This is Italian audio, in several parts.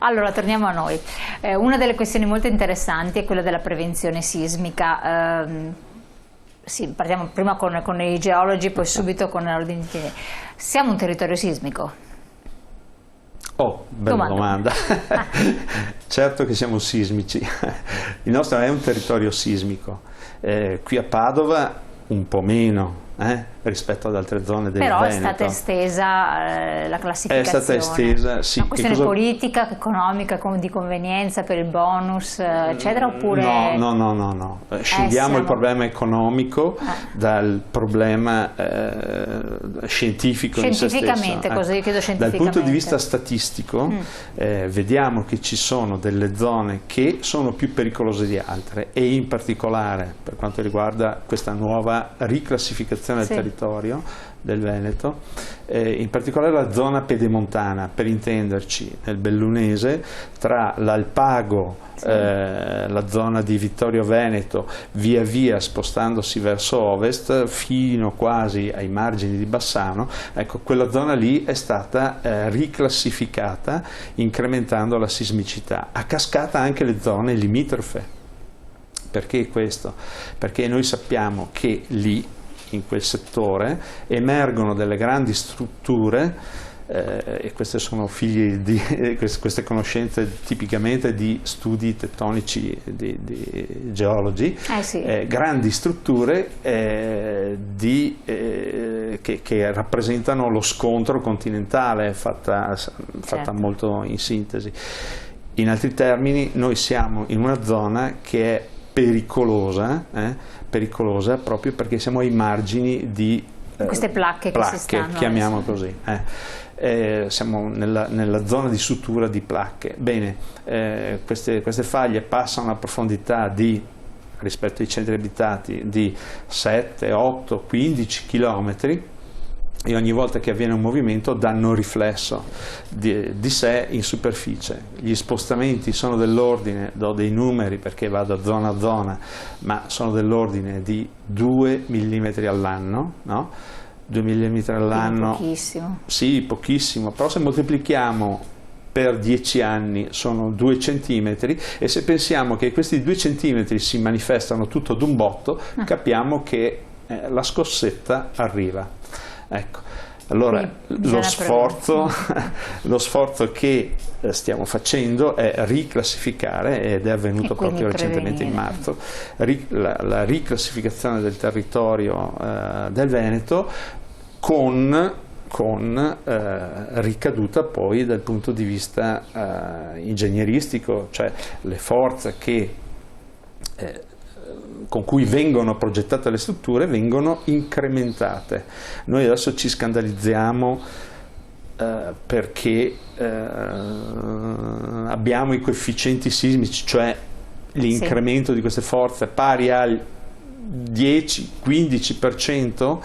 Allora, torniamo a noi. Una delle questioni molto interessanti è quella della prevenzione sismica. Sì, partiamo prima con i geologi, poi subito con l'ordine. Siamo un territorio sismico? Oh, bella domanda. Certo che siamo sismici. Il nostro è un territorio sismico. Qui a Padova un po' meno rispetto ad altre zone del Veneto. Però è stata estesa la classificazione. È stata estesa, sì. Una questione politica, economica, di convenienza per il bonus, eccetera, oppure... No. Scendiamo il problema economico dal problema scientifico in se stesso. Così chiedo scientificamente. Dal punto di vista statistico vediamo che ci sono delle zone che sono più pericolose di altre, e in particolare per quanto riguarda questa nuova riclassificazione del territorio del Veneto, in particolare la zona pedemontana, per intenderci nel Bellunese, tra l'Alpago, la zona di Vittorio Veneto, via via spostandosi verso ovest fino quasi ai margini di Bassano. Ecco, quella zona lì è stata riclassificata, incrementando la sismicità. A cascata anche le zone limitrofe. Perché questo? Perché noi sappiamo che lì, in quel settore, emergono delle grandi strutture, e queste sono figlie di queste conoscenze tipicamente di studi tettonici di geologi, grandi strutture che rappresentano lo scontro continentale, fatta molto in sintesi. In altri termini, noi siamo in una zona che è pericolosa proprio perché siamo ai margini di queste placche che si stanno, chiamiamo così. Siamo nella zona di sutura di placche. Bene, queste faglie passano a profondità rispetto ai centri abitati di 7, 8, 15 chilometri, e ogni volta che avviene un movimento danno un riflesso di sé in superficie. Gli spostamenti sono dell'ordine, do dei numeri perché vado zona a zona, ma sono dell'ordine di 2 mm all'anno, no? 2 mm all'anno. Pochissimo. Sì, pochissimo, però se moltiplichiamo per 10 anni sono 2 centimetri, e se pensiamo che questi 2 centimetri si manifestano tutto d'un botto, capiamo che la scossetta arriva. Ecco, allora lo sforzo che stiamo facendo è riclassificare, ed è avvenuto proprio recentemente in marzo, la riclassificazione del territorio del Veneto con ricaduta poi dal punto di vista ingegneristico, cioè le forze con cui vengono progettate le strutture vengono incrementate. Noi adesso ci scandalizziamo perché abbiamo i coefficienti sismici, cioè l'incremento di queste forze pari al 10-15%.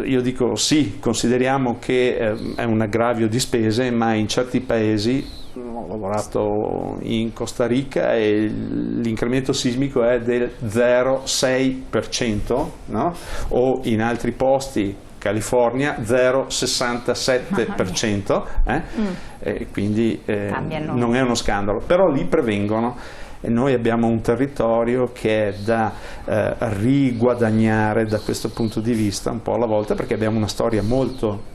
Io dico sì, consideriamo che è un aggravio di spese, ma in certi paesi, ho lavorato in Costa Rica, e l'incremento sismico è del 0,6%, no? O in altri posti, California, 0,67%, quindi non è uno scandalo, però lì prevengono. E noi abbiamo un territorio che è da riguadagnare da questo punto di vista un po' alla volta, perché abbiamo una storia molto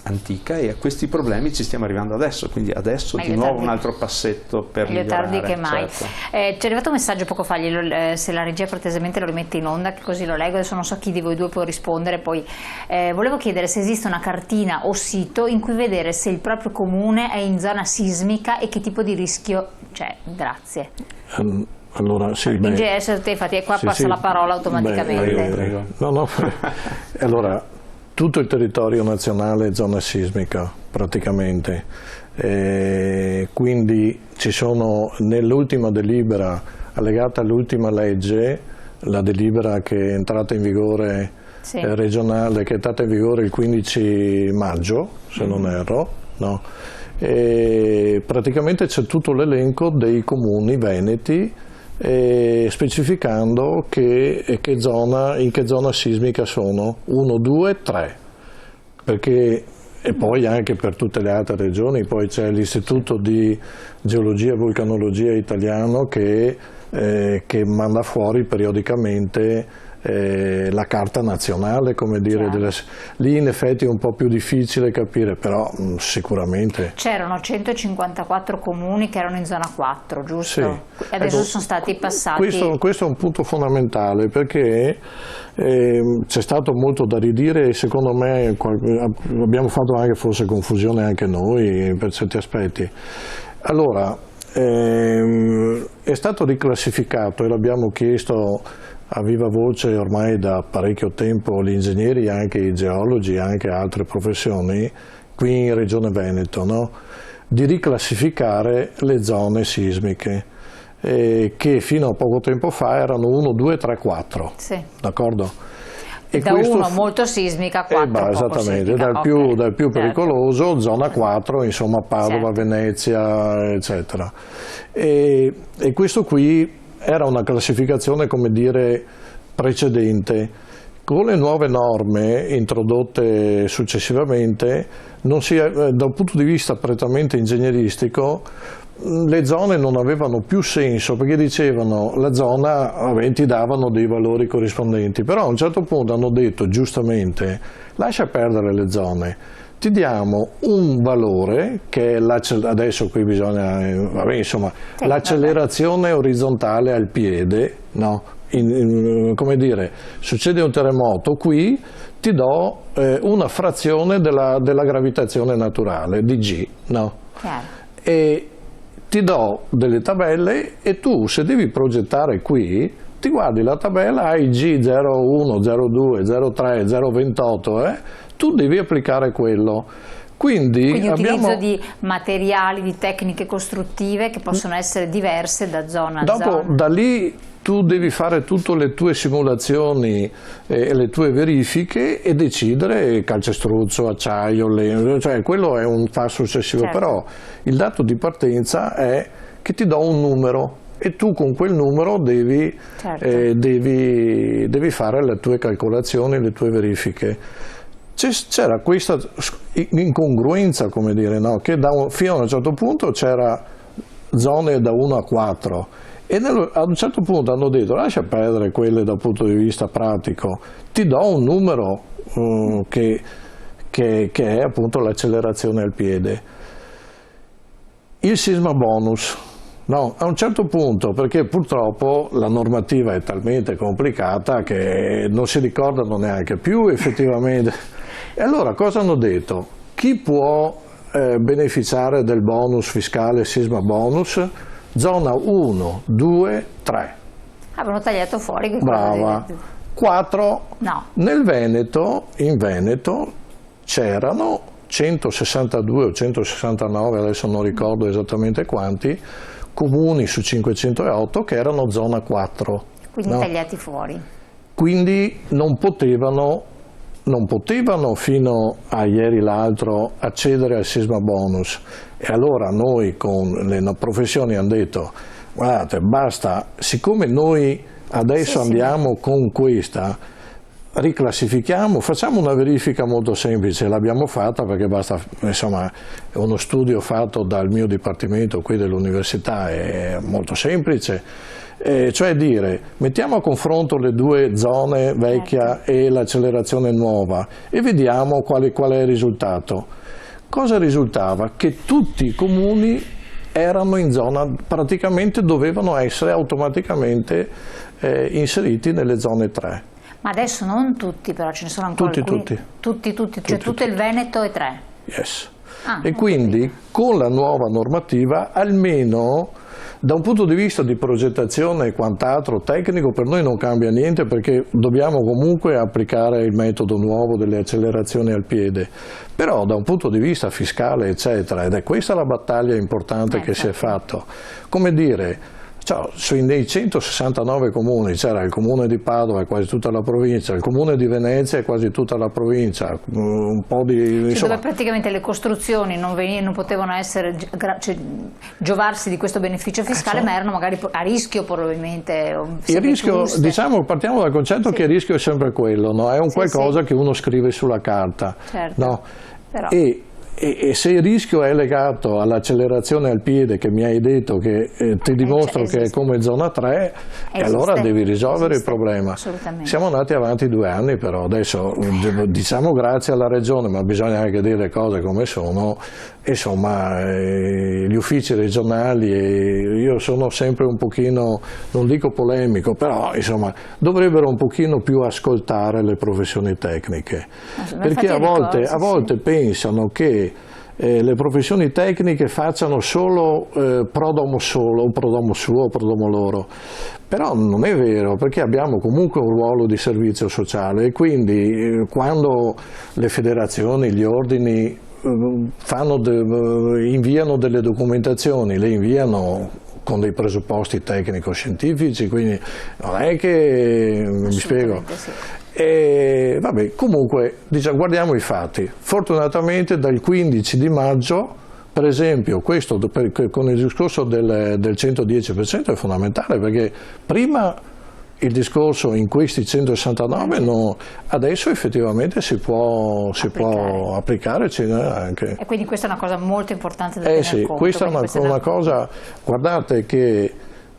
antica e a questi problemi ci stiamo arrivando adesso, quindi adesso di nuovo un altro passetto per migliorare. Meglio tardi che mai. Certo. Ci è arrivato un messaggio poco fa, se la regia cortesemente lo rimette in onda, che così lo leggo, adesso non so chi di voi due può rispondere, poi volevo chiedere se esiste una cartina o sito in cui vedere se il proprio comune è in zona sismica e che tipo di rischio c'è. Grazie. Allora, sì, IGS, infatti qua passa la parola automaticamente. Prego. Allora, tutto il territorio nazionale è zona sismica praticamente, quindi ci sono nell'ultima delibera allegata all'ultima legge, la delibera che è entrata in vigore regionale, che è entrata in vigore il 15 maggio, se non erro, no? E praticamente c'è tutto l'elenco dei comuni veneti, specificando in che zona sismica sono, 1, 2, 3, perché e poi anche per tutte le altre regioni. Poi c'è l'Istituto di Geologia e Vulcanologia italiano che manda fuori periodicamente la carta nazionale, come dire, lì in effetti è un po' più difficile capire, però sicuramente. C'erano 154 comuni che erano in zona 4, giusto? Sì. E adesso sono stati passati. Questo è un punto fondamentale, perché c'è stato molto da ridire e secondo me abbiamo fatto anche forse confusione anche noi per certi aspetti. Allora, è stato riclassificato e l'abbiamo chiesto a viva voce ormai da parecchio tempo gli ingegneri, anche i geologi, anche altre professioni qui in Regione Veneto, no? Di riclassificare le zone sismiche che fino a poco tempo fa erano 1, 2, 3, 4, sì. D'accordo? E da 1 molto sismica, 4 esattamente, sismica. Dal più pericoloso, zona 4, insomma Padova, Venezia, eccetera. E questo qui era una classificazione, come dire, precedente. Con le nuove norme introdotte successivamente, da un punto di vista prettamente ingegneristico, le zone non avevano più senso, perché dicevano la zona, ti davano dei valori corrispondenti, però a un certo punto hanno detto giustamente lascia perdere le zone, ti diamo un valore che è adesso qui bisogna, insomma, l'accelerazione orizzontale al piede, no? Come dire, succede un terremoto, qui ti do una frazione della gravitazione naturale, di G, no? E ti do delle tabelle e tu, se devi progettare qui, ti guardi la tabella, hai G01, 02, 03, 028, tu devi applicare quello. Quindi utilizzo di materiali, di tecniche costruttive che possono essere diverse da zona a zona. Da lì tu devi fare tutte le tue simulazioni e le tue verifiche e decidere calcestruzzo, acciaio, legno, cioè quello è un passo successivo, certo. Però il dato di partenza è che ti do un numero e tu con quel numero devi, certo. devi fare le tue calcolazioni, le tue verifiche. C'era questa incongruenza, come dire, no? Che fino a un certo punto c'era zone da 1 a 4 e ad un certo punto hanno detto lascia perdere quelle dal punto di vista pratico, ti do un numero che è appunto l'accelerazione al piede. Il sisma bonus, no, a un certo punto, perché purtroppo la normativa è talmente complicata che non si ricordano neanche più effettivamente. E allora cosa hanno detto? Chi può beneficiare del bonus fiscale sisma bonus? Zona 1, 2, 3. Avevano tagliato fuori. Brava. 4. No. Nel Veneto, in Veneto, c'erano 162 o 169, adesso non ricordo esattamente quanti, comuni su 508 che erano zona 4. Quindi no? Tagliati fuori. Quindi non potevano fino a ieri l'altro accedere al sisma bonus. E allora noi con le professioni hanno detto guardate basta, siccome noi adesso andiamo con questa, riclassifichiamo, facciamo una verifica molto semplice, l'abbiamo fatta perché basta, insomma è uno studio fatto dal mio dipartimento qui dell'università, è molto semplice, cioè dire mettiamo a confronto le due zone vecchia e l'accelerazione nuova e vediamo qual è il risultato. Cosa risultava? Che tutti i comuni erano in zona, praticamente dovevano essere automaticamente inseriti nelle zone 3. Ma adesso non tutti, però ce ne sono ancora tutti, cioè tutto il Veneto è 3? Yes. E quindi con la nuova normativa almeno da un punto di vista di progettazione e quant'altro tecnico per noi non cambia niente perché dobbiamo comunque applicare il metodo nuovo delle accelerazioni al piede, però da un punto di vista fiscale eccetera, ed è questa la battaglia importante che si è fatto, come dire, nei 169 comuni c'era il comune di Padova e quasi tutta la provincia, il comune di Venezia e quasi tutta la provincia, un po' di... dove praticamente le costruzioni non potevano essere, giovarsi di questo beneficio fiscale, ma erano magari a rischio probabilmente. Il rischio, diciamo, partiamo dal concetto che il rischio è sempre quello, no? È un qualcosa che uno scrive sulla carta. Certo. No? E se il rischio è legato all'accelerazione al piede che mi hai detto che ti dimostro che è come zona 3, e allora devi risolvere il problema. Siamo andati avanti 2 anni, però adesso diciamo grazie alla Regione, ma bisogna anche dire le cose come sono. Insomma, gli uffici regionali, io sono sempre un pochino, non dico polemico, però insomma dovrebbero un pochino più ascoltare le professioni tecniche, perché a volte pensano che le professioni tecniche facciano solo prodomo solo, prodomo suo, prodomo loro, però non è vero, perché abbiamo comunque un ruolo di servizio sociale, e quindi quando le federazioni, gli ordini inviano delle documentazioni, le inviano con dei presupposti tecnico-scientifici, quindi non è che mi spiego. Sì. Vabbè, comunque guardiamo i fatti. Fortunatamente dal 15 di maggio, per esempio, questo con il discorso del 110% è fondamentale, perché prima il discorso in questi 169 adesso effettivamente si può applicare anche. E quindi questa è una cosa molto importante da tener conto. Questa è una cosa, guardate che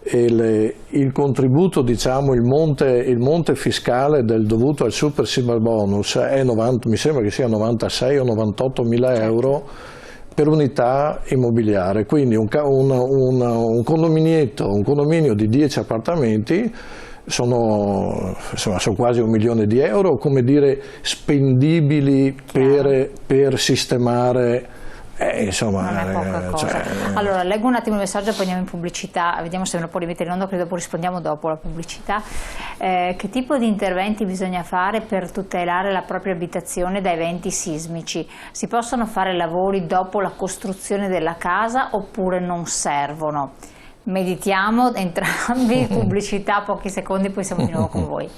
il contributo, diciamo, il monte fiscale del dovuto al super bonus è mi sembra che sia 96 o 98 mila euro per unità immobiliare, quindi un condominio di 10 appartamenti sono quasi 1 milione di euro, come dire, spendibili per sistemare. Insomma, non è poca cosa. Allora, leggo un attimo il messaggio e poi andiamo in pubblicità, vediamo se me lo può rimettere in onda, che dopo rispondiamo dopo la pubblicità. Che tipo di interventi bisogna fare per tutelare la propria abitazione da eventi sismici? Si possono fare lavori dopo la costruzione della casa oppure non servono? Meditiamo entrambi, pubblicità, pochi secondi, poi siamo di nuovo con voi.